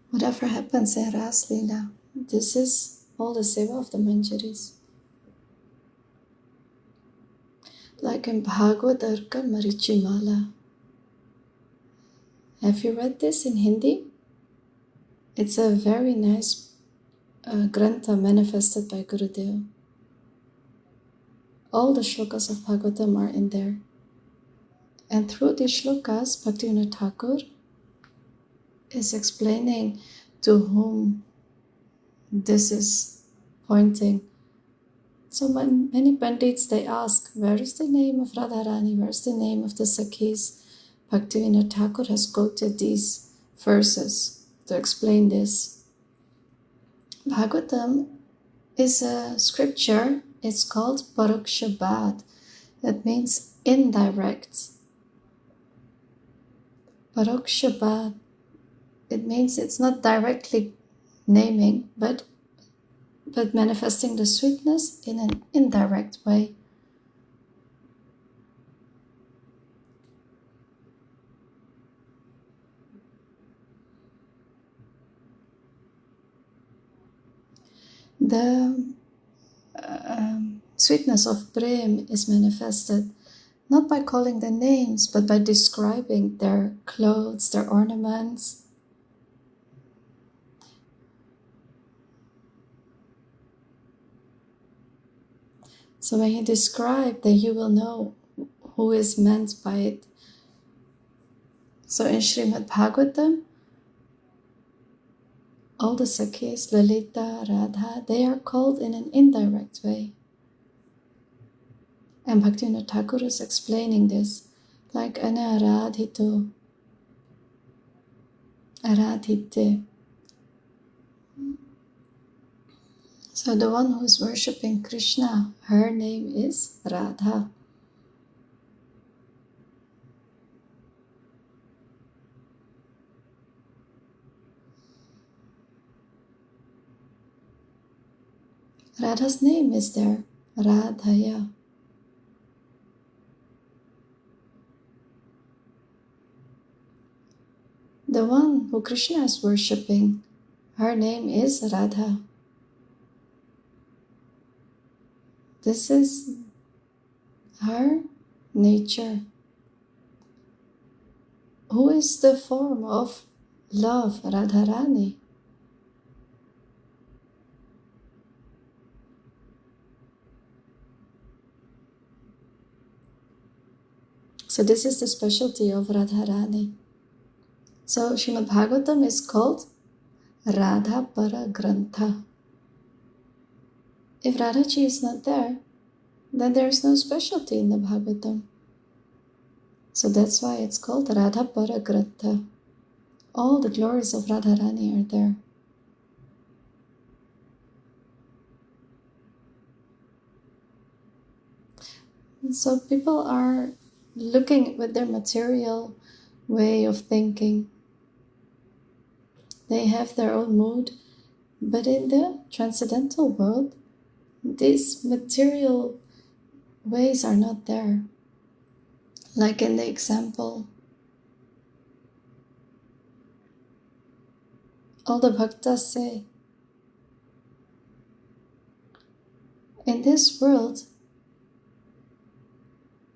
Whatever happens in Ras Leela, this is all the seva of the Manjaris. Like in Bhagavad Arka Marichimala. Have you read this in Hindi? It's a very nice grantha manifested by Gurudev. All the shlokas of Bhagavatam are in there. And through these shlokas, Bhaktivinoda Thakur is explaining to whom this is pointing. So many Pandits, they ask, where is the name of Radharani? Where is the name of the Sakhis? Bhaktivinoda Thakur has quoted these verses to explain this. Bhagavatam is a scripture. It's called Parokshabad. That means indirect. Parokshabad. It means it's not directly naming, but manifesting the sweetness in an indirect way. The sweetness of Prem is manifested not by calling the names, but by describing their clothes, their ornaments. So when you describe, then you will know who is meant by it. So in Srimad Bhagavatam, all the Sakhis, Lalita, Radha, they are called in an indirect way. And Bhaktivinoda Thakur is explaining this, like Ana Aradhito, Aradhite. So the one who is worshipping Krishna, her name is Radha. Radha's name is there, Radhaya. The one who Krishna is worshipping, her name is Radha. This is her nature. Who is the form of love, Radharani? So this is the specialty of Radharani. So Srimad Bhagavatam is called Radha Para Grantha. If Radhaji is not there, then there is no specialty in the Bhagavatam. So that's why it's called Radha Para Grantha. All the glories of Radharani are there. And so people are looking with their material way of thinking. They have their own mood, but in the transcendental world, these material ways are not there. Like in the example, all the bhaktas say, in this world,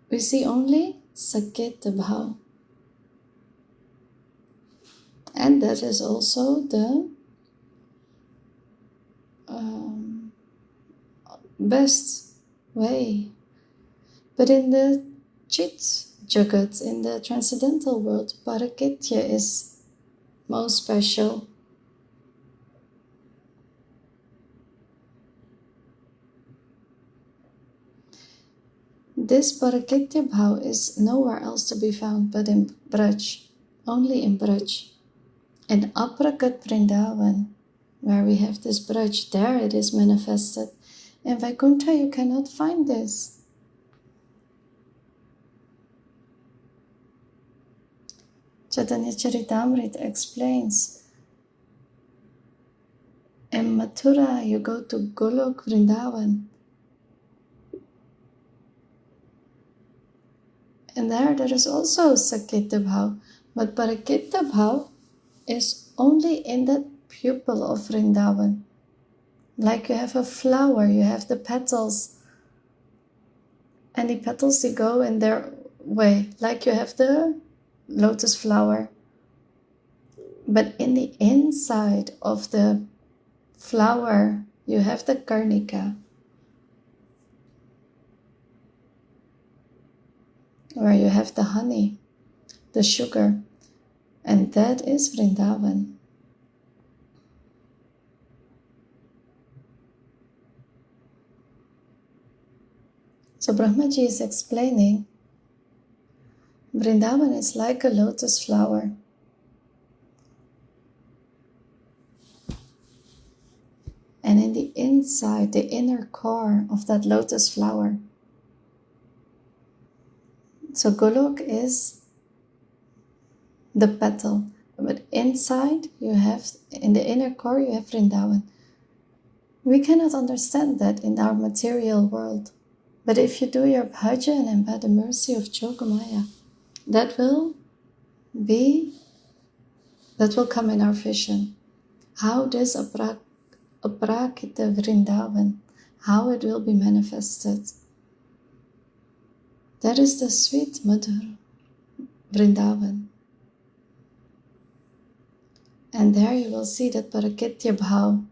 we see only Saketa Bhav. And that is also the best way. But in the Chit Jagat, in the transcendental world, Parakitya is most special. This Parakitya Bhav is nowhere else to be found but in Braj, only in Braj. In Aprakat Vrindavan, where we have this Braj, there it is manifested. In Vaikuntha you cannot find this. Chaitanya Charitamrita explains, in Mathura you go to Golok Vrindavan, and there is also Saketa Bhav, but Parakita Bhav is only in that pupil of Vrindavan. Like you have a flower, you have the petals, and the petals, they go in their way, like you have the lotus flower. But in the inside of the flower, you have the karnika, where you have the honey, the sugar, and that is Vrindavan. So Brahmaji is explaining, Vrindavan is like a lotus flower. And in the inside, the inner core of that lotus flower. So Golok is the petal, but inside you have, in the inner core, you have Vrindavan. We cannot understand that in our material world. But if you do your bhajan and by the mercy of Jogamaya, that will come in our vision. How this aprakita Vrindavan, how it will be manifested. That is the sweet Madhur Vrindavan. And there you will see that Parakitya Bhav.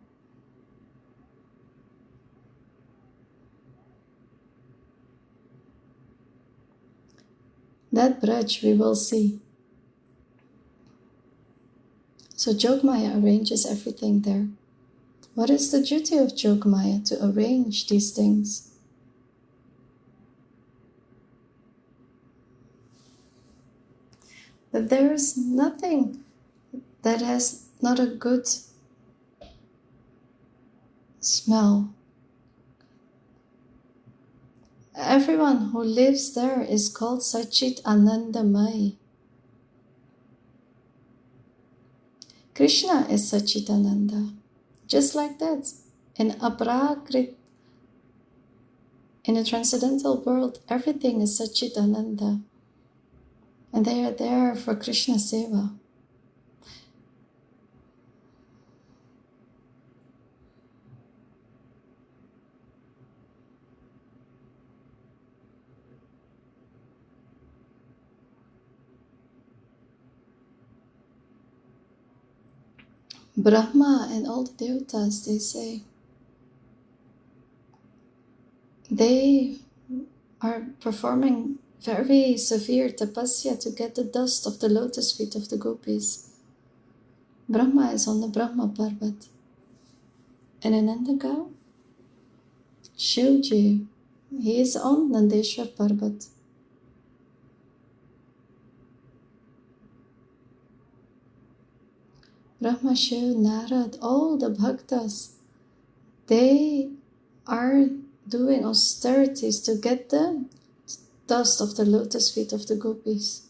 That Braj we will see. So Jogmaya arranges everything there. What is the duty of Jogmaya? To arrange these things. That there is nothing that has not a good smell. Everyone who lives there is called Sachit Anandamai. Krishna is Sachit Ananda. Just like that. In Aprakrit, in a transcendental world, everything is Sachit Ananda. And they are there for Krishna Seva. Brahma and all the devatas, they say, they are performing very severe tapasya to get the dust of the lotus feet of the gopis. Brahma is on the Brahma Parvat. And in Nandagaon, Shivji, he is on Nandeshwar Parvat. Brahma, Shiv, Narad, all the bhaktas, they are doing austerities to get the dust of the lotus feet of the gopis.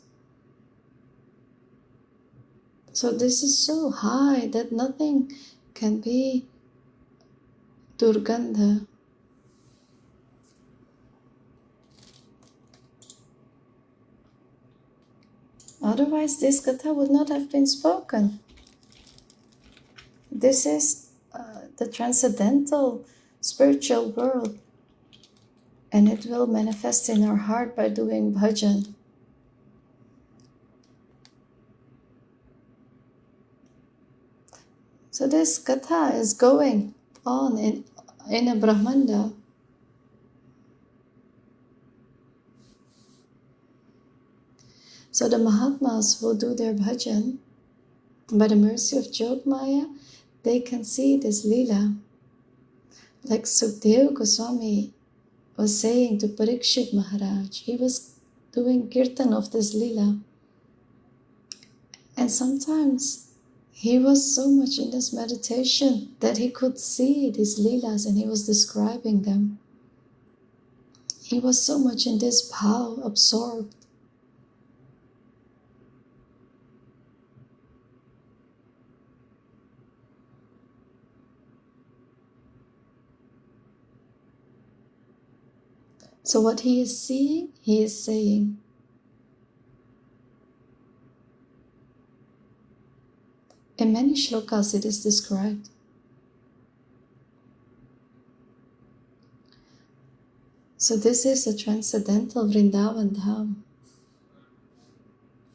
So this is so high that nothing can be Durgandha. Otherwise this katha would not have been spoken. This is the transcendental spiritual world, and it will manifest in our heart by doing bhajan. So this katha is going on in a Brahmanda. So the Mahatmas who do their bhajan, by the mercy of Jogmaya, they can see this lila. Like Sukdev Goswami was saying to Parikshit Maharaj, he was doing kirtan of this lila. And sometimes he was so much in this meditation that he could see these leelas and he was describing them. He was so much in this bhav, absorbed. So what he is seeing, he is saying. In many shlokas it is described. So this is the transcendental Vrindavan Dham,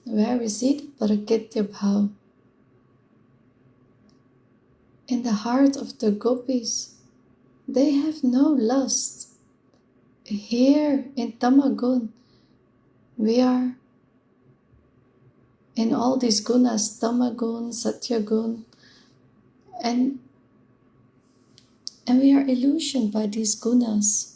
where we see the Parakitya Bhav. In the heart of the gopis, they have no lust. Here in Tamagun, we are in all these gunas, Tamagun, Satyagun, and we are illusioned by these gunas.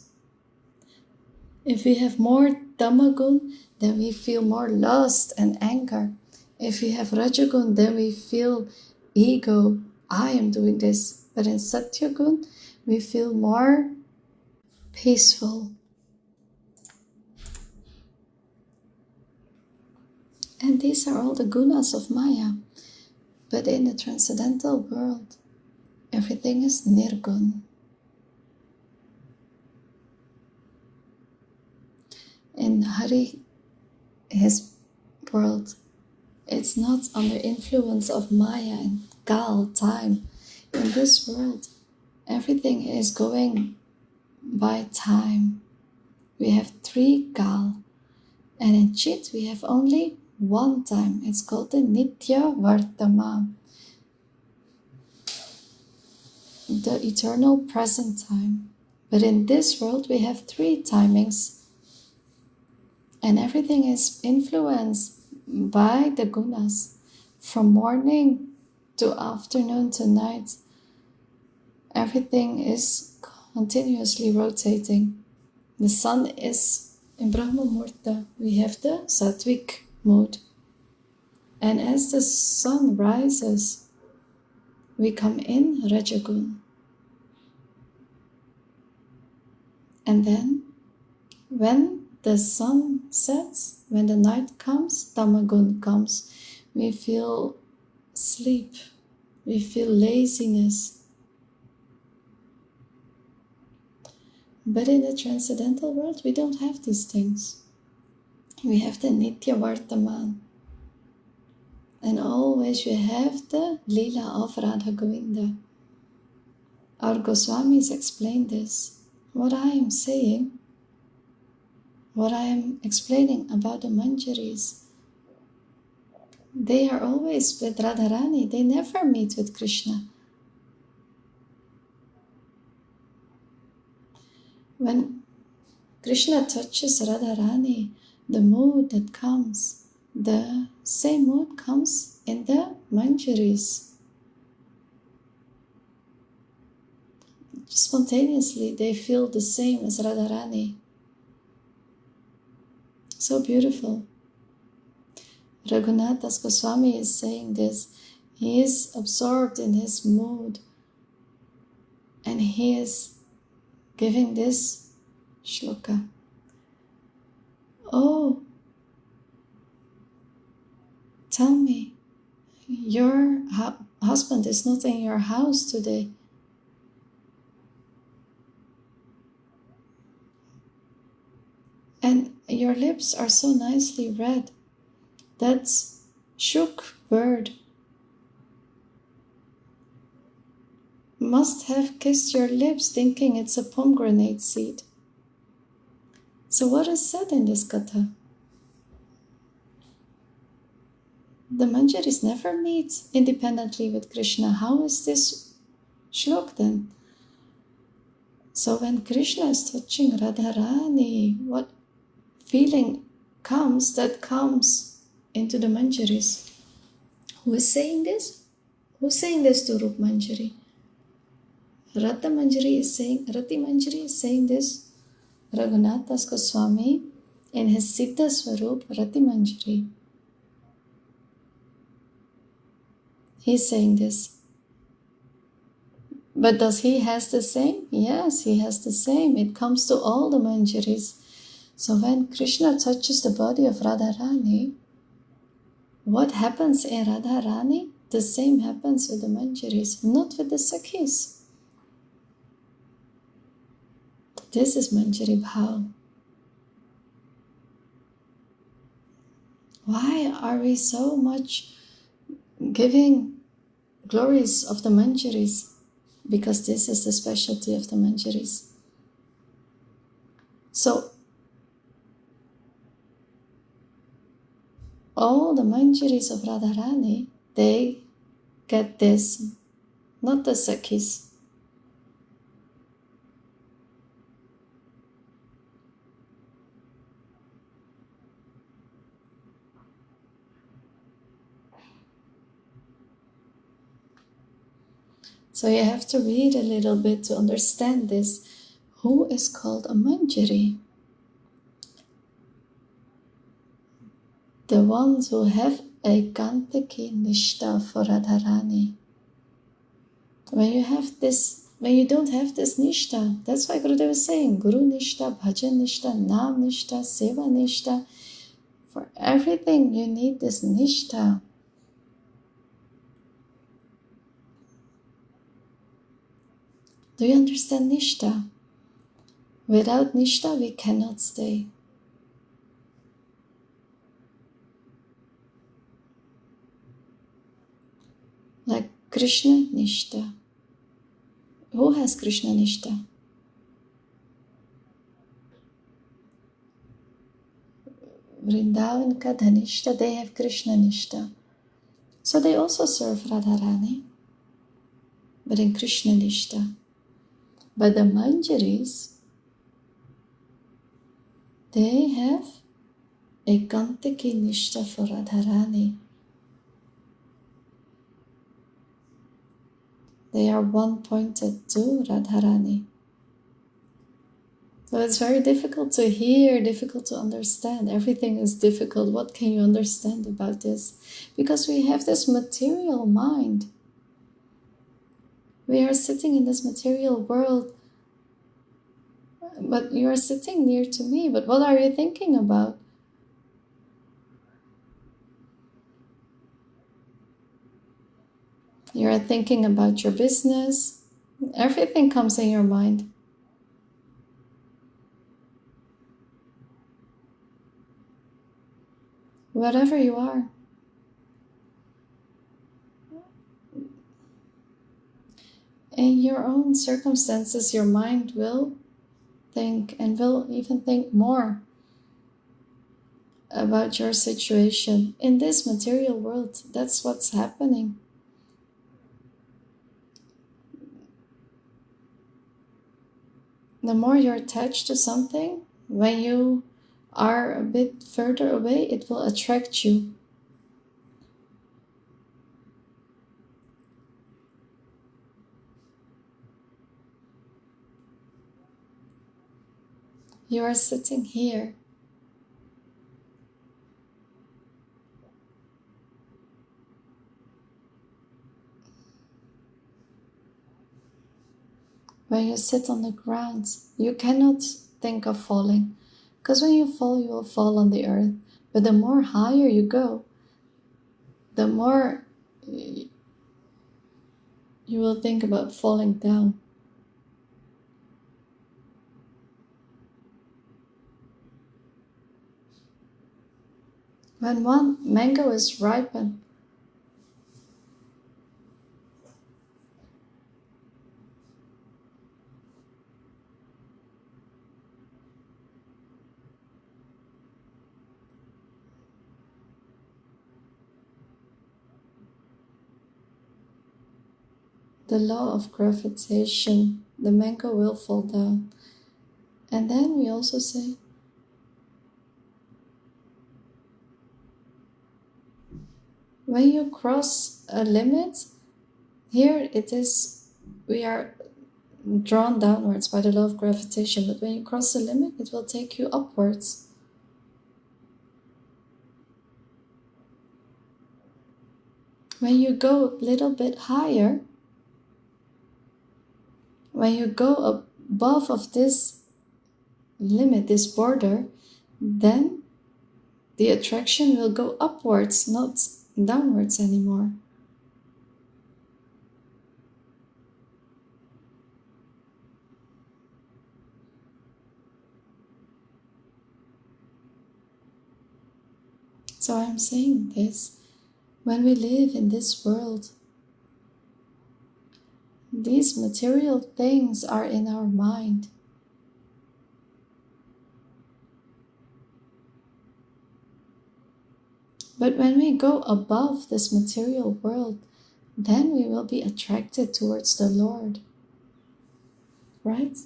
If we have more Tamagun, then we feel more lust and anger. If we have Rajagun, then we feel ego, I am doing this. But in Satyagun, we feel more peaceful. And these are all the gunas of Maya. But in the transcendental world, everything is nirgun. In Hari, his world, it's not under influence of Maya and Gal, time. In this world, everything is going by time. We have 3 Gal. And in Chit, we have only 1 time. It's called the Nitya Vartama, the eternal present time. But in this world, we have 3 timings. And everything is influenced by the gunas. From morning to afternoon to night, everything is continuously rotating. The sun is in Brahma Murta. We have the Sattvic mood. And as the sun rises, we come in Rajagun. And then, when the sun sets, when the night comes, Tamagun comes. We feel sleep. We feel laziness. But in the transcendental world, we don't have these things. We have the Nitya Vartaman. And always we have the Leela of Radha Govinda. Our Goswamis explain this. What I am saying, what I am explaining about the Manjaris, they are always with Radharani. They never meet with Krishna. When Krishna touches Radharani, the mood that comes, the same mood comes in the Manjaris. Spontaneously, they feel the same as Radharani. So beautiful. Raghunath Das Goswami is saying this. He is absorbed in his mood. And he is giving this shloka. Oh, tell me, your husband is not in your house today. And your lips are so nicely red. That's Shuk bird. Must have kissed your lips thinking it's a pomegranate seed. So what is said in this katha? The Manjaris never meet independently with Krishna. How is this shlok then? So when Krishna is touching Radharani, what feeling comes, that comes into the Manjaris. Who is saying this? Who is saying this to Rup Manjari? Rati Manjari is saying this. Raghunath Das Goswami in his Siddha Swarup Rati Manjari. He is saying this. But does he has the same? Yes, he has the same. It comes to all the Manjaris. So when Krishna touches the body of Radharani, what happens in Radharani? The same happens with the Manjaris, not with the Sakhis. This is Manjari Bhav. Why are we so much giving glories of the Manjaris, because this is the specialty of the Manjaris. So all the Manjaris of Radharani, they get this, not the Sakhis. So you have to read a little bit to understand this. Who is called a Manjari? The ones who have a Kantaki Nishta for Radharani. When you don't have this Nishta, that's why Gurudev is saying Guru Nishta, Bhajan Nishta, Nam Nishta, Seva Nishta. For everything you need this Nishta. Do you understand Nishta? Without Nishta, we cannot stay. Like Krishna Nishta. Who has Krishna Nishta? Vrindavan ka Dhanishta, they have Krishna Nishta. So they also serve Radharani, but in Krishna Nishta. But the Manjaris, they have a Kantaki Nishta for Radharani. They are one-pointed to Radharani. So it's very difficult to hear, difficult to understand. Everything is difficult. What can you understand about this? Because we have this material mind. We are sitting in this material world, but you are sitting near to me. But what are you thinking about? You are thinking about your business. Everything comes in your mind. Whatever you are. In your own circumstances, your mind will think and will even think more about your situation. In this material world, that's what's happening. The more you're attached to something, when you are a bit further away, it will attract you. You are sitting here. When you sit on the ground, you cannot think of falling. Because when you fall, you will fall on the earth. But the more higher you go, the more you will think about falling down. When one mango is ripened, the law of gravitation, the mango will fall down. And then we also say, when you cross a limit, here it is, we are drawn downwards by the law of gravitation, but when you cross the limit, it will take you upwards. When you go a little bit higher, when you go above of this limit, this border, then the attraction will go upwards, not downwards anymore. So I'm saying this, when we live in this world, these material things are in our mind. But when we go above this material world, then we will be attracted towards the Lord. Right?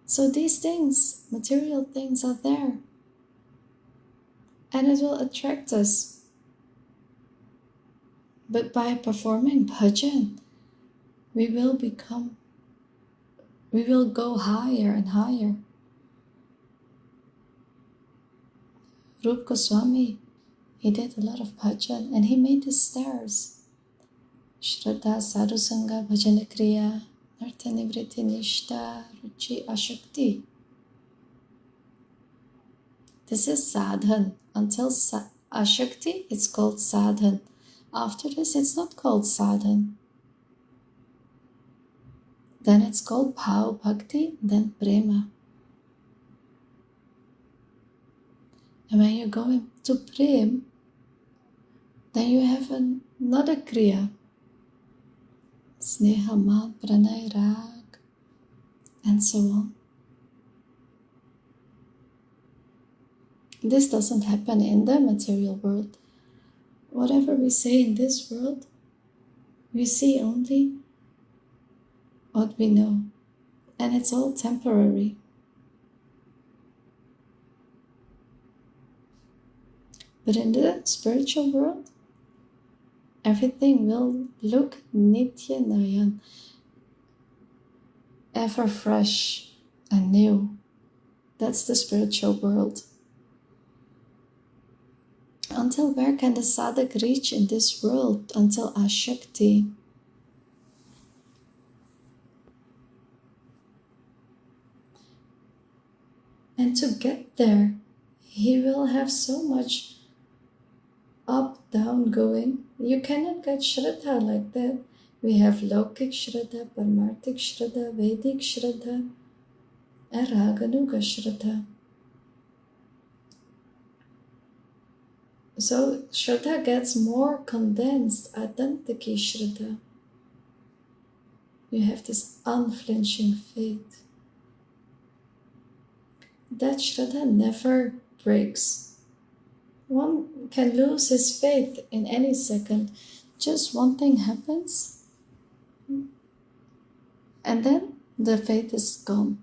So these things, material things, are there. And it will attract us. But by performing bhajan, we will go higher and higher. Rup Goswami, he did a lot of bhajan and he made the stairs. Shraddha, Sadhu Sangha, Bhajana Kriya, Nartha Nivriti Nishta, Ruchi Ashakti. This is sadhan. Until Ashakti, it's called sadhan. After this, it's not called sadhan. Then it's called bhav, bhakti, then prema. And when you go into prem, then you have another kriya. Sneha, maan, pranay, rag, and so on. This doesn't happen in the material world. Whatever we say in this world, we see only what we know. And it's all temporary. But in the spiritual world, everything will look nitya nayan, ever fresh and new. That's the spiritual world. Until where can the sadhak reach in this world? Until Ashakti. And to get there, he will have so much up, down going. You cannot get Shraddha like that. We have Lokik Shraddha, Paramarthik Shraddha, Vedic Shraddha, and Raganuga Shraddha. So Shraddha gets more condensed, Adantaki Shraddha. You have this unflinching faith. That Shraddha never breaks. One can lose his faith in any second. Just one thing happens, and then the faith is gone.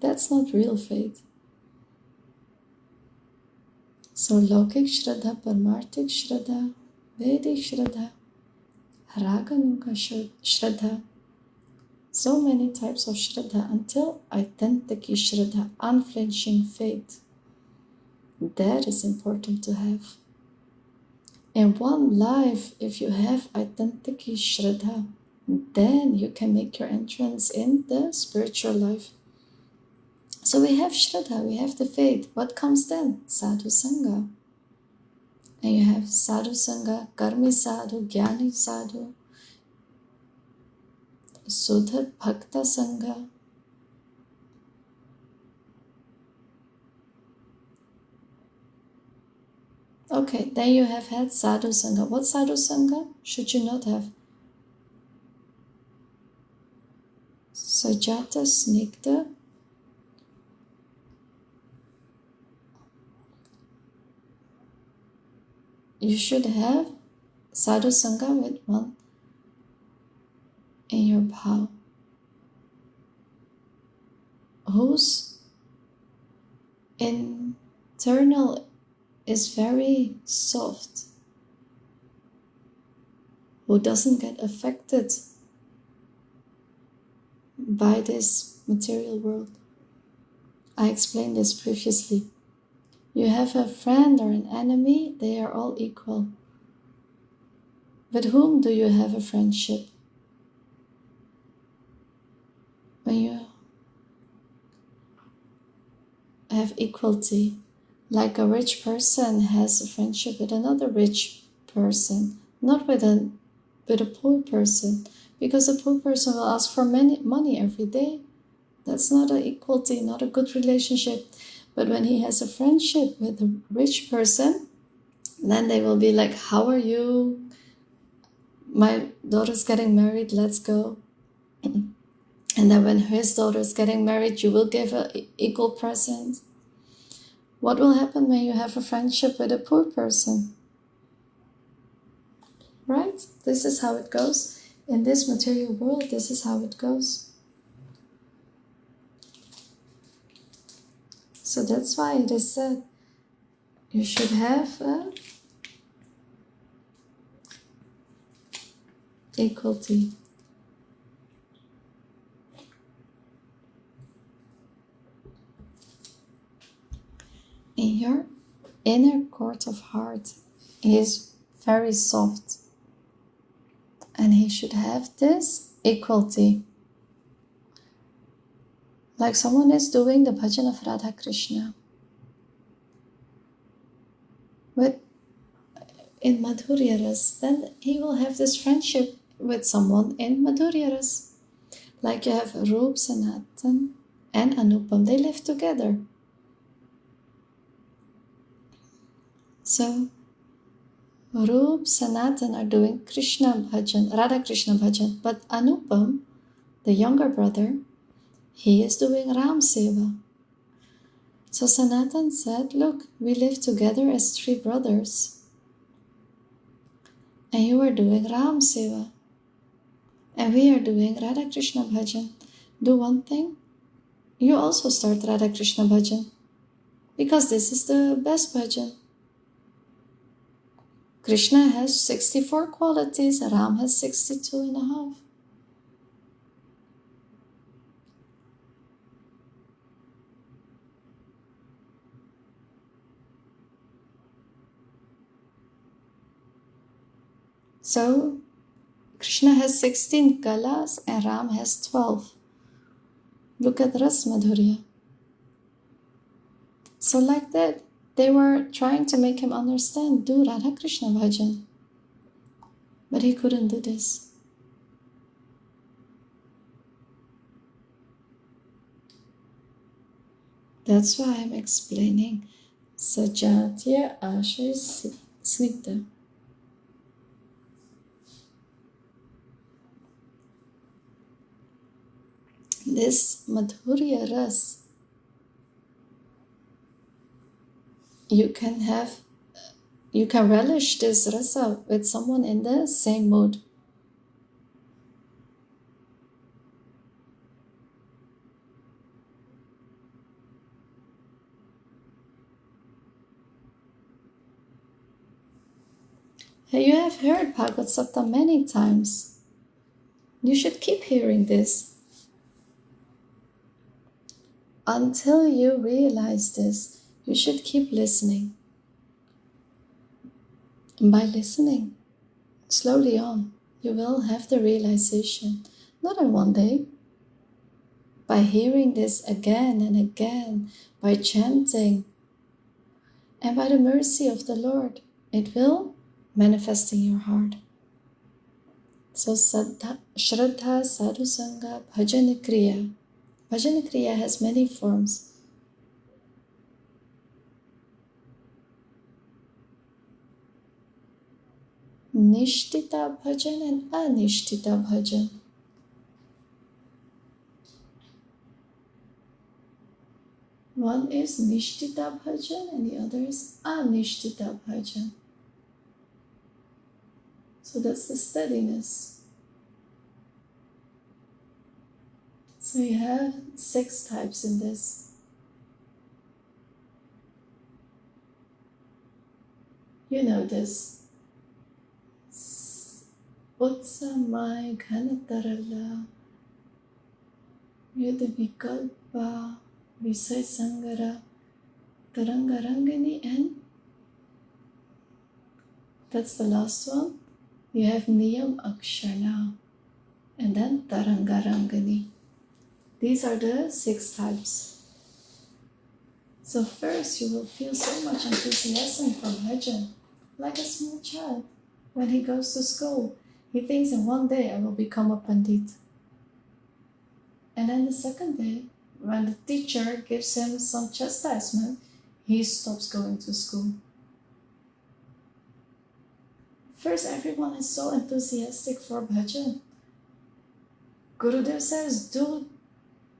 That's not real faith. So Lokik Shraddha, Paramarthik Shraddha, Vedic Shraddha, Raganuga Shraddha, so many types of Shraddha until Authentic Shraddha, unflinching faith. That is important to have. In one life, if you have Authentic Shraddha, then you can make your entrance in the spiritual life. So we have Shraddha, we have the faith. What comes then? Sadhu Sangha. And you have Sadhu Sangha, Karmi Sadhu, Jnani Sadhu, Sudha Bhakta Sangha. Okay, then you have had Sadhu Sangha. What Sadhu Sangha should you not have? Sajata Snigdha. You should have Sadhu Sangha with one in your bhav, whose internal is very soft, who doesn't get affected by this material world. I explained this previously. You have a friend or an enemy, they are all equal. With whom do you have a friendship? When you have equality, like a rich person has a friendship with another rich person, not with a poor person, because a poor person will ask for money every day. That's not an equality, not a good relationship. But when he has a friendship with a rich person, then they will be like, how are you? my daughter's getting married, let's go. And then when his daughter's getting married, you will give an equal present. What will happen when you have a friendship with a poor person? Right? This is how it goes. In this material world, this is how it goes. So that's why it is said, you should have equality. In your inner court of heart, he is very soft. And he should have this equality. Like someone is doing the bhajan of Radha Krishna. But in Madhurya Ras, then he will have this friendship with someone in Madhurya Ras. Like you have Roop, Sanatan and Anupam. They live together. So Roop, Sanatan are doing Krishna bhajan, Radha Krishna bhajan. But Anupam, the younger brother, he is doing Ram Seva. So Sanatan said, look, we live together as 3 brothers. And you are doing Ram Seva. And we are doing Radha Krishna bhajan. Do one thing. You also start Radha Krishna bhajan. Because this is the best bhajan. Krishna has 64 qualities, Ram has 62 and a half. So, Krishna has 16 kalas and Ram has 12. Look at Ras Madhurya. So like that, they were trying to make him understand, do Radha Krishna bhajan. But he couldn't do this. That's why I'm explaining Sajatya Ashay Snigdha. This Madhurya Ras, you can relish this rasa with someone in the same mood. You have heard Bhagavad Sapta many times. You should keep hearing this. Until you realize this, you should keep listening. And by listening, slowly on, you will have the realization, not in one day. By hearing this again and again, by chanting, and by the mercy of the Lord, it will manifest in your heart. So Shraddha, Sadhu Sangha, Bhajana Kriya. Bhajana Kriya has many forms. Nishtita Bhajan and Anishtita Bhajan. One is Nishtita Bhajan and the other is Anishtita Bhajan. So that's the steadiness. So you have 6 types in this. You know this. Utsamai Ghanatarala Yudhavikalpa Visay Sangara Tarangarangani, and that's the last one. You have Niyam Akshana and then Tarangarangani. These are the 6 types. So first you will feel so much enthusiasm for bhajan, like a small child. When he goes to school, he thinks in one day I will become a pandit. And then the second day, when the teacher gives him some chastisement, he stops going to school. first everyone is so enthusiastic for bhajan. Gurudev says, do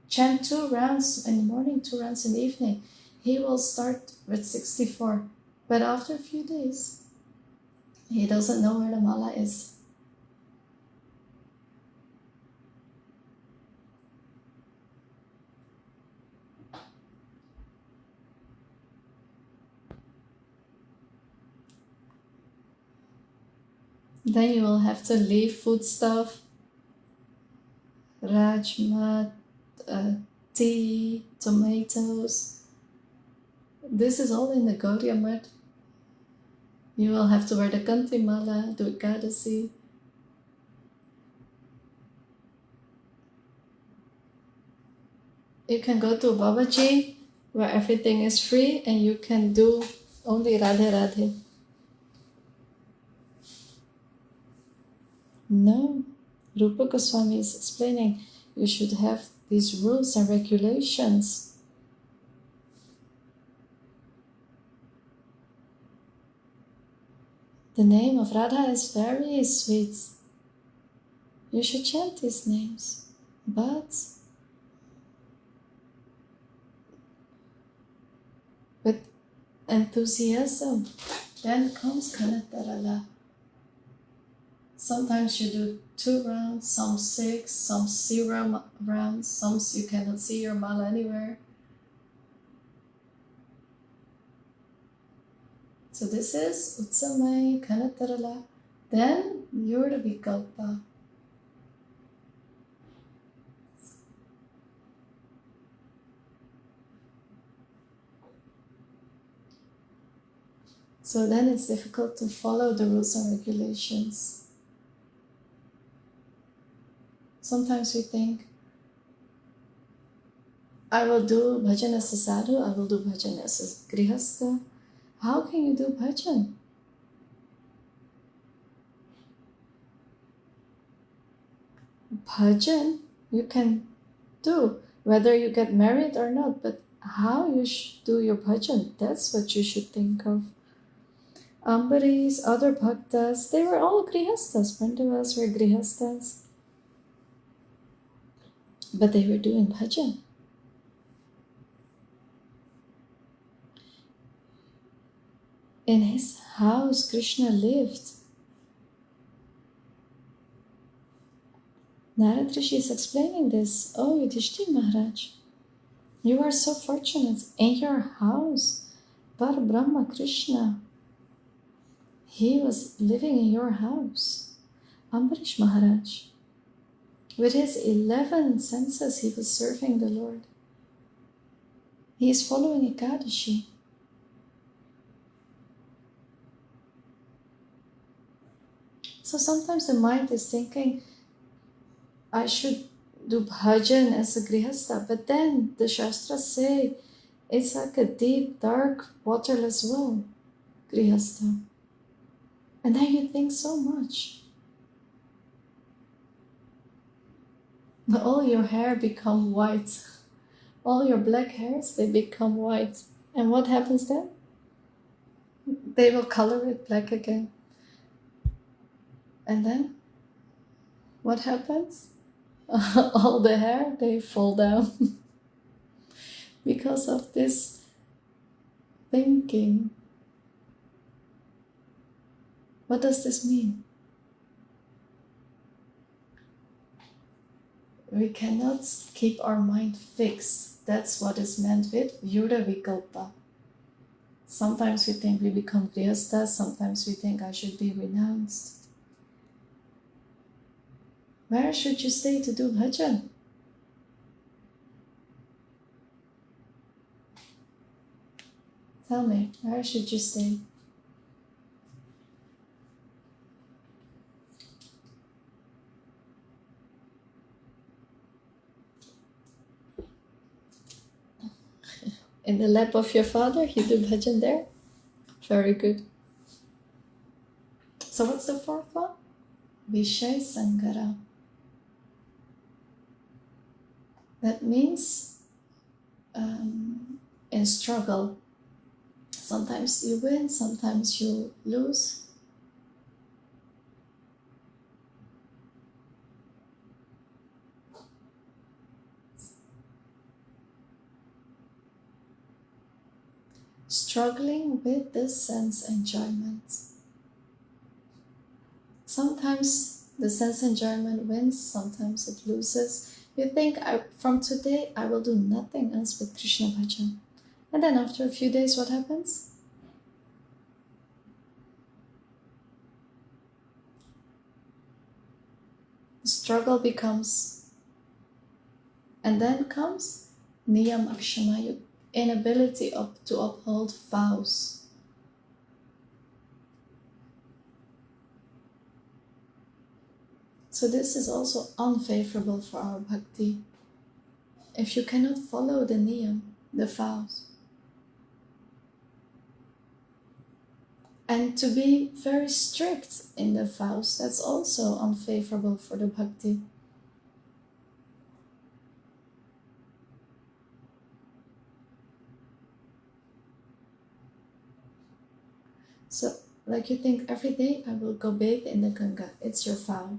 chant 2 rounds in the morning, 2 rounds in the evening. He will start with 64. But after a few days, he doesn't know where the mala is. Then you will have to leave foodstuff, rajma, tea, tomatoes. This is all in the Gaudiya Math. You will have to wear the Kanti Mala, do Ekadasi. You can go to Babaji, where everything is free, and you can do only Radhe Radhe. No, Rupa Goswami is explaining you should have these rules and regulations. The name of Radha is very sweet. You should chant these names, but with enthusiasm, then comes Kanatarala. Sometimes you do 2 rounds, some 6, some 0 rounds, some you cannot see your mala anywhere. So this is Utsamai, Kanatarala. Then you're the Vikalpa. So then it's difficult to follow the rules and regulations. Sometimes we think, I will do bhajan as a sadhu, I will do bhajan as a grihastha. How can you do bhajan? Bhajan you can do, whether you get married or not, but how you do your bhajan, that's what you should think of. Ambarish, other bhaktas, they were all grihasthas. Pandavas were grihasthas. But they were doing bhajan. In his house, Krishna lived. Narad Rishi is explaining this. Oh, Yudhishthira Maharaj, you are so fortunate. In your house, Par Brahma Krishna, he was living in your house. Ambarish Maharaj, with his 11 senses, he was serving the Lord. He is following Ekadashi. So sometimes the mind is thinking, I should do bhajan as a grihastha, but then the Shastras say it's like a deep, dark, waterless well, grihastha. And then you think so much. But all your hair become white. All your black hairs, they become white. And what happens then? They will color it black again. And then, what happens? All the hair, they fall down. Because of this thinking. What does this mean? We cannot keep our mind fixed. That's what is meant with Vyuda Vikalpa. Sometimes we think we become grihastha, sometimes we think I should be renounced. Where should you stay to do bhajan? Tell me, where should you stay? In the lap of your father, you do bhajan there? Very good. So what's the 4th one? Vishay Sangara. That means in struggle. Sometimes you win, sometimes you lose. struggling with this sense enjoyment. Sometimes the sense enjoyment wins, sometimes it loses. You think, from today I will do nothing else but Krishna bhajan. And then after a few days, what happens? The struggle becomes, and then comes niyam akshama, inability to uphold vows. So this is also unfavorable for our bhakti. If you cannot follow the niyam, the vows, and to be very strict in the vows, that's also unfavorable for the bhakti. So, like you think, every day I will go bathe in the Ganga. It's your vow.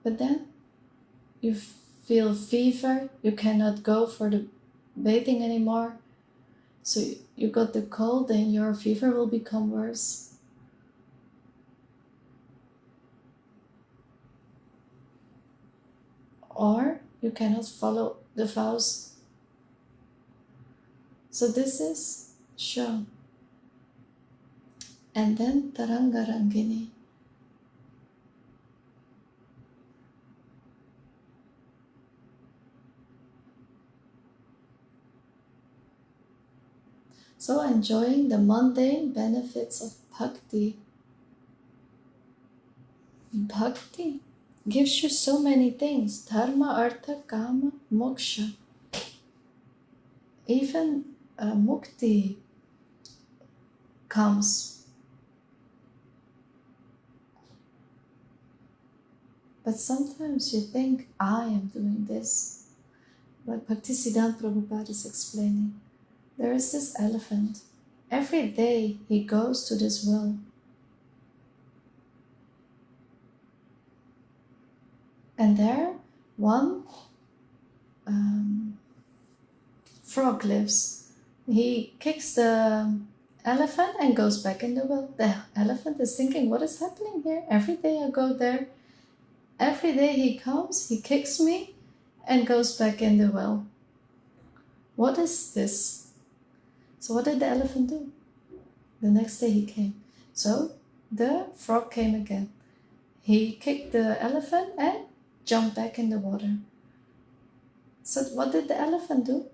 But then you feel fever, you cannot go for the bathing anymore. So you got the cold, then your fever will become worse. Or you cannot follow the vows. So this is shown. And then Taranga Rangini. So enjoying the mundane benefits of bhakti. Bhakti gives you so many things. Dharma, artha, kama, moksha. Even mukti comes. But sometimes you think, I am doing this. But Bhaktisiddhanta Prabhupada is explaining. There is this elephant. Every day he goes to this well. And there, one frog lives. He kicks the elephant and goes back in the well. The elephant is thinking, what is happening here? Every day I go there. Every day he comes, he kicks me and goes back in the well. What is this? So what did the elephant do? The next day he came. So the frog came again. He kicked the elephant and jumped back in the water. So what did the elephant do?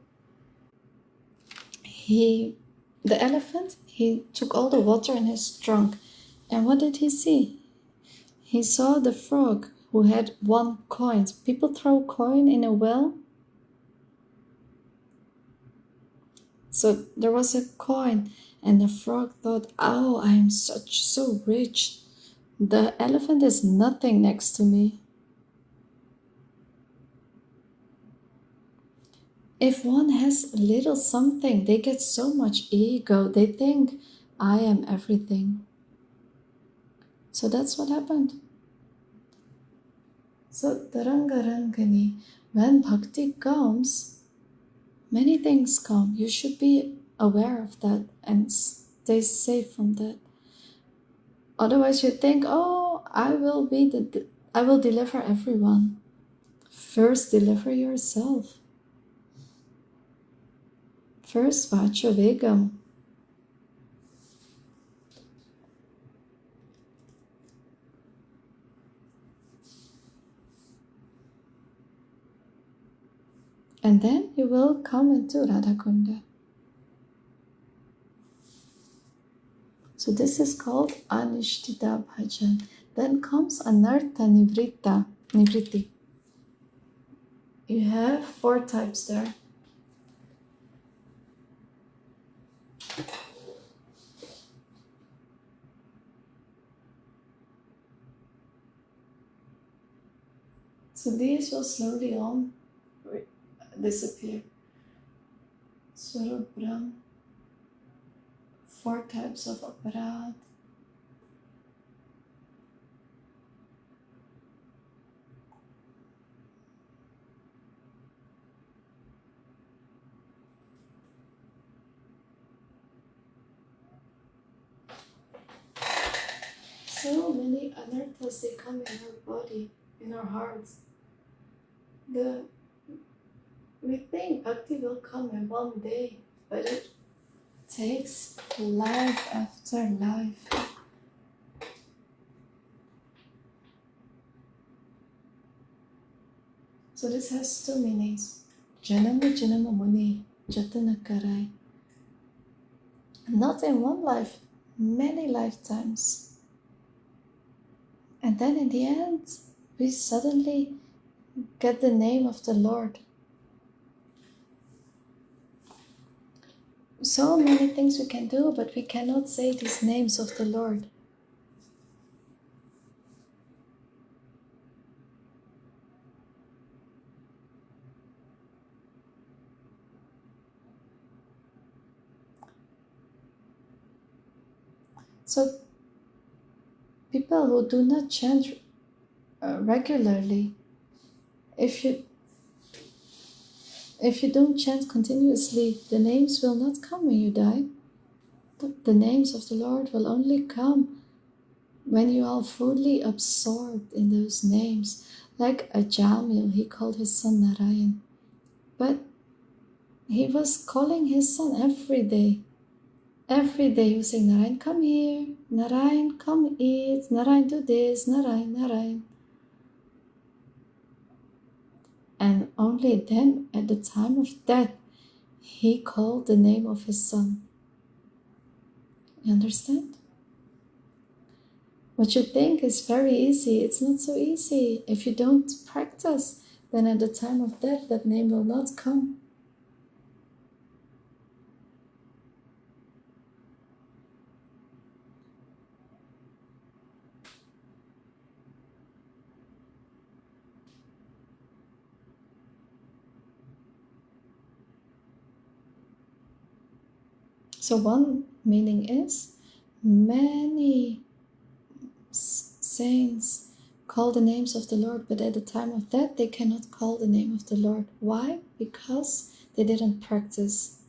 He took all the water in his trunk. And what did he see? He saw the frog who had 1 coin. People throw coin in a well. So there was a coin, and the frog thought, oh, I am so rich. The elephant is nothing next to me. If one has a little something, they get so much ego. They think, I am everything. So that's what happened. So Taranga Rangani, when bhakti comes, many things come. You should be aware of that and stay safe from that. Otherwise you think, oh, I will deliver everyone. First, deliver yourself. First, vacha vegam. And then you will come into Radhakunda. So this is called Anishtita Bhajan. Then comes Anartha Nivriti. You have 4 types there. So these will slowly on disappear. Swarup Brahm, 4 types of aparad. so many anarthas, they come in our body, in our hearts. We think bhakti will come in one day, but it takes life after life. So this has two meanings. Janama Janama Muni, Jatana Karai. Not in one life, many lifetimes. And then in the end, we suddenly get the name of the Lord. So many things we can do, but we cannot say these names of the Lord. So people who do not chant regularly, if you don't chant continuously, the names will not come when you die. The names of the Lord will only come when you are fully absorbed in those names. Like a Jamil, he called his son Narayan. But he was calling his son every day. Every day he was saying, Narayan, come here. Narayan, come eat. Narayan, do this. Narayan, Narayan. And only then, at the time of death, he called the name of his son. You understand? What you think is very easy, it's not so easy. If you don't practice, then at the time of death, that name will not come. So one meaning is, many saints call the names of the Lord, but at the time of death, they cannot call the name of the Lord. Why? Because they didn't practice.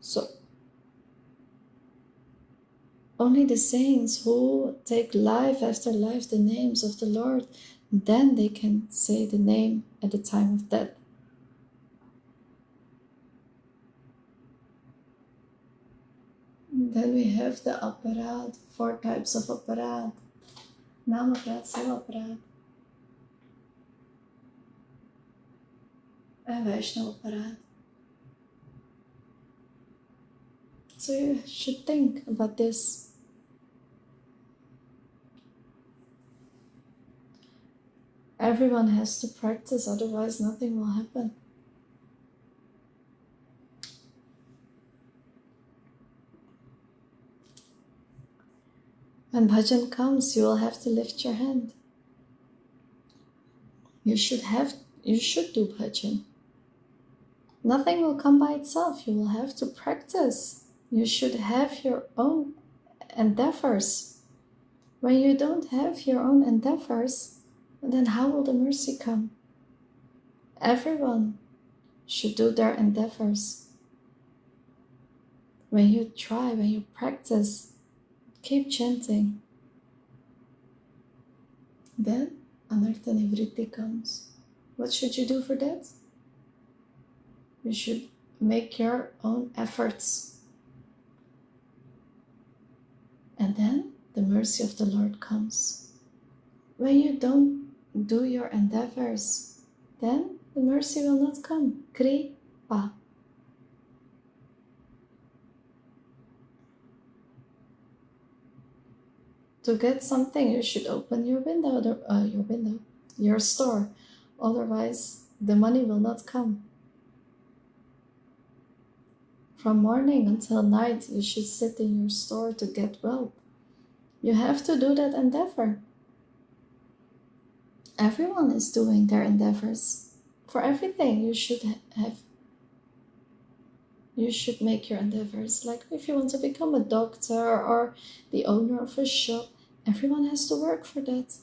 So only the saints who take life after life the names of the Lord, then they can say the name at the time of death. Then we have the aparad, 4 types of aparad. Nam aparad, Seva aparad, and Vaishnava aparad. So you should think about this. Everyone has to practice, otherwise nothing will happen. When bhajan comes, you will have to lift your hand. You should do bhajan. Nothing will come by itself. You will have to practice. You should have your own endeavors. When you don't have your own endeavors, then how will the mercy come? Everyone should do their endeavors. When you try, when you practice, keep chanting. Then anartha nivritti comes. What should you do for that? You should make your own efforts. And then the mercy of the Lord comes. When you don't do your endeavors, then the mercy will not come. Kripa. To get something, you should open your your store. Otherwise, the money will not come. From morning until night, you should sit in your store to get wealth. You have to do that endeavor. Everyone is doing their endeavors. For everything, you should make your endeavors. Like if you want to become a doctor or the owner of a shop, everyone has to work for that.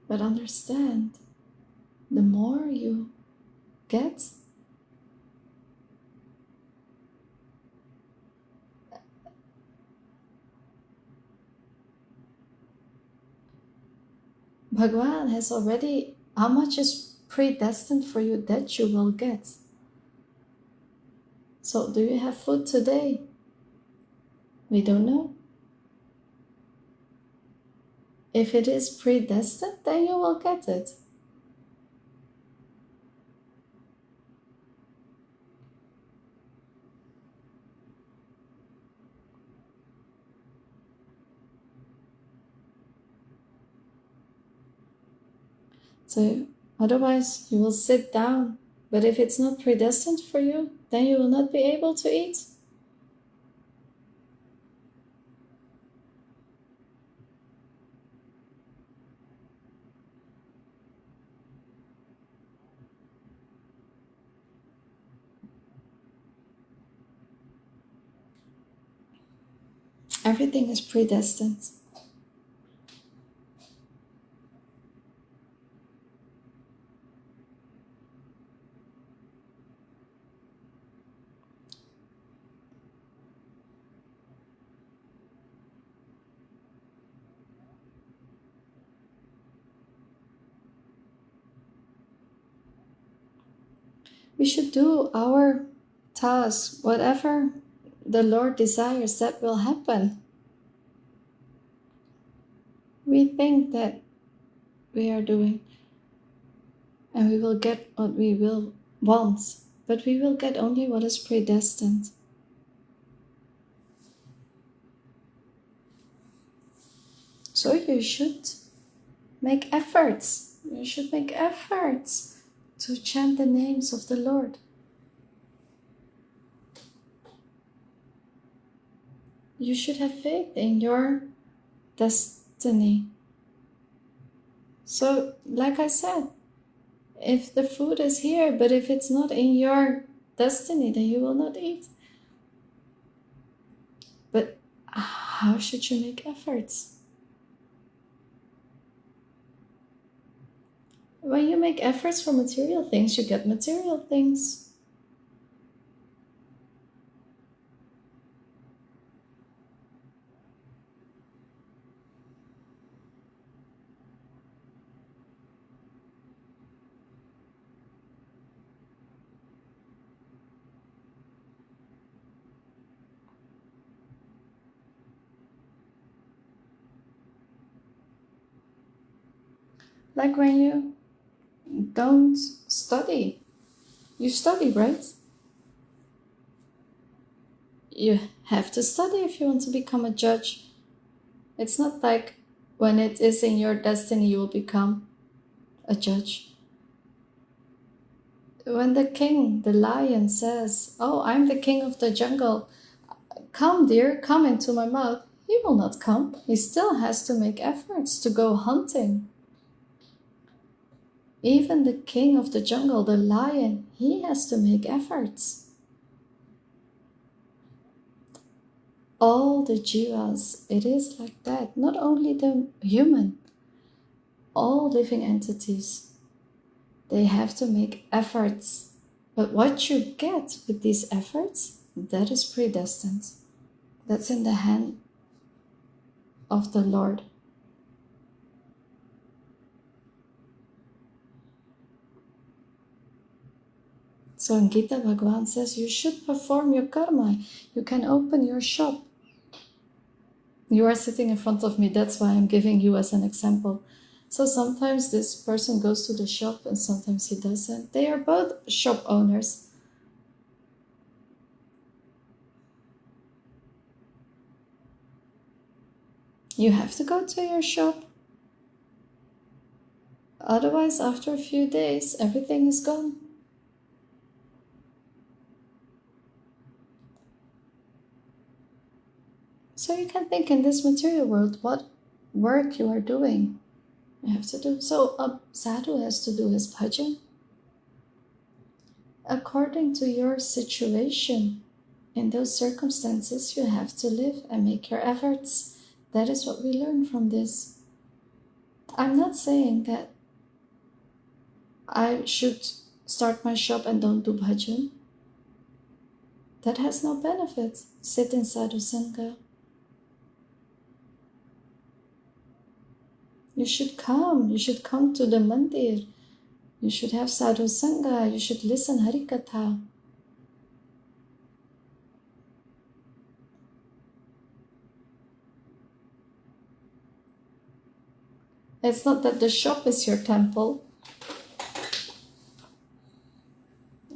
But understand, the more you get. Bhagwan has already, how much is predestined for you that you will get. So do you have food today? We don't know. If it is predestined, then you will get it. So otherwise you will sit down. But if it's not predestined for you, then you will not be able to eat. Everything is predestined. We should do our task, whatever the Lord desires, that will happen. We think that we are doing, and we will get what we will want, but we will get only what is predestined. So you should make efforts. You should make efforts to chant the names of the Lord. You should have faith in your destiny. So, like I said, if the food is here, but if it's not in your destiny, then you will not eat. But how should you make efforts? When you make efforts for material things, you get material things. Like when you don't study. You study, right? You have to study if you want to become a judge. It's not like when it is in your destiny you will become a judge. When the king, the lion, says, "Oh, I'm the king of the jungle. Come, dear, come into my mouth," he will not come. He still has to make efforts to go hunting. Even the king of the jungle, the lion, he has to make efforts. All the jivas, it is like that. Not only the human, all living entities, they have to make efforts. But what you get with these efforts, that is predestined. That's in the hand of the Lord. So in Gita, Bhagavan says, you should perform your karma. You can open your shop. You are sitting in front of me, that's why I'm giving you as an example. So sometimes this person goes to the shop and sometimes he doesn't. They are both shop owners. You have to go to your shop. Otherwise, after a few days, everything is gone. So you can think in this material world what work you are doing. You have to do. So a sadhu has to do his bhajan according to your situation. In those circumstances, you have to live and make your efforts. That is what we learn from this. I'm not saying that I should start my shop and don't do bhajan. That has no benefits. Sit in sadhu sangha. You should come. You should come to the mandir. You should have sadhu sangha. You should listen Harikatha. It's not that the shop is your temple.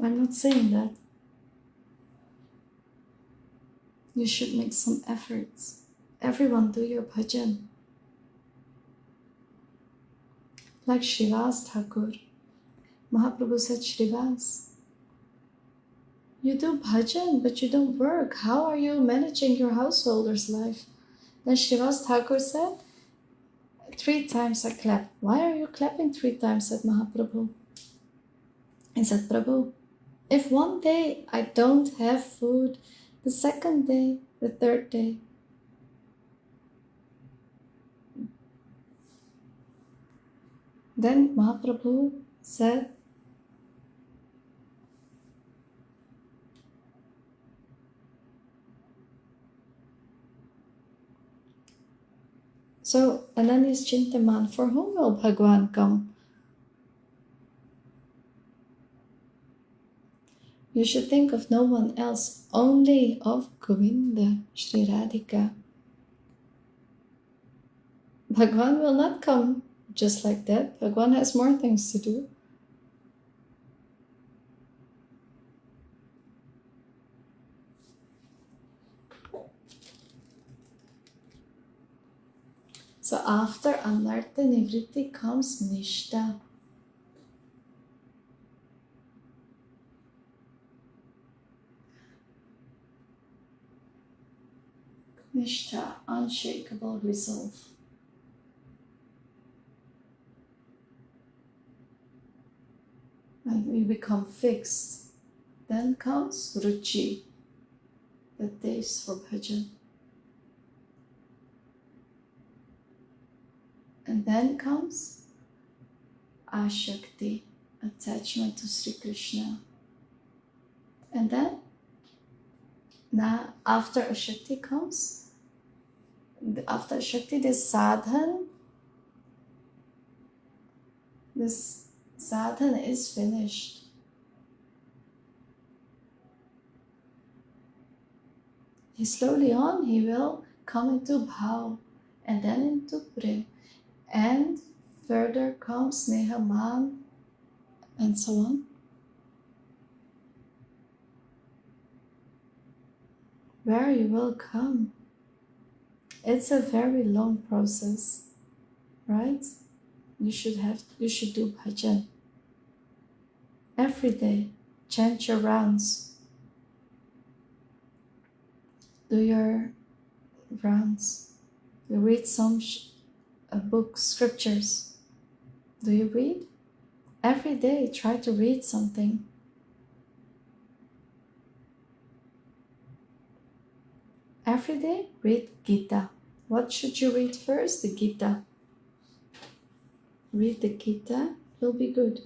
I'm not saying that. You should make some efforts. Everyone do your bhajan. Like Srivas Thakur. Mahaprabhu said, Srivas, you do bhajan, but you don't work. How are you managing your householder's life? Then Srivas Thakur said, 3 times I clap. Why are you clapping 3 times? Said Mahaprabhu. He said, Prabhu, if one day I don't have food, the second day, the third day, then Mahaprabhu said, so Ananias Chintaman, for whom will Bhagwan come? You should think of no one else, only of Govinda, Shri Radhika. Bhagwan will not come just like that. Bhagwan has more things to do. So after Anartha Nivritti comes Nishta. Nishta, unshakable resolve. And we become fixed. Then comes Ruchi, the taste for bhajan. And then comes Ashakti, attachment to Sri Krishna. And then, now after Ashakti comes, after Ashakti, this sadhan is finished. Slowly on, he will come into bhav and then into prem. And further comes Nehaman and so on. Where you will come. It's a very long process, right? You should do bhajan. Every day, chant your rounds. Do your rounds. You read some books, scriptures. Do you read? Every day, try to read something. Every day, read Gita. What should you read first? The Gita. Read the Gita, you'll be good.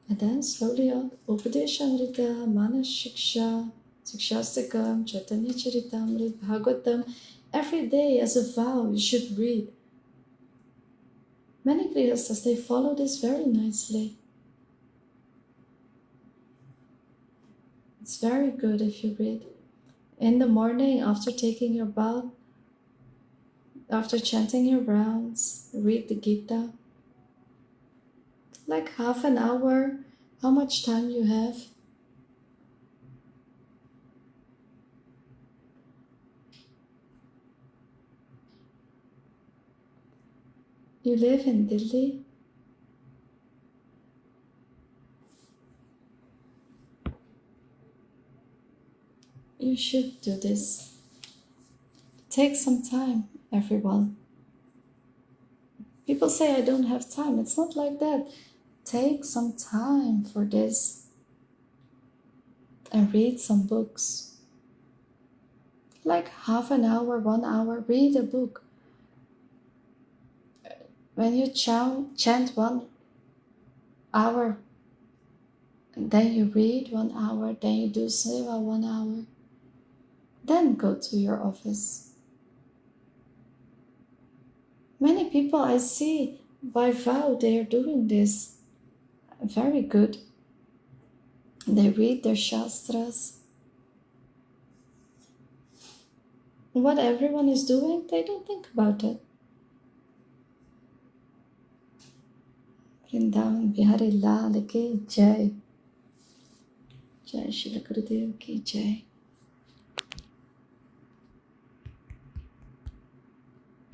And then slowly on, Upadeshamrita, Manas Shiksha, Sikshastakam, Chaitanya Charitamrita, Bhagavatam. Every day as a vow, you should read. Many Grihasthas, they follow this very nicely. It's very good if you read. In the morning, after taking your bath, after chanting your rounds, read the Gita. Like half an hour, how much time you have? You live in Delhi? You should do this. Take some time, everyone. People say I don't have time. It's not like that. Take some time for this and read some books. Like half an hour, 1 hour, read a book. When you chant one hour, then you read 1 hour, then you do seva 1 hour, then go to your office. Many people I see by vow they are doing this very good. They read their shastras. What everyone is doing, they don't think about it. Vrindavan Bihari Lal ki Jai. Jai Shri Gurudev ki Jai.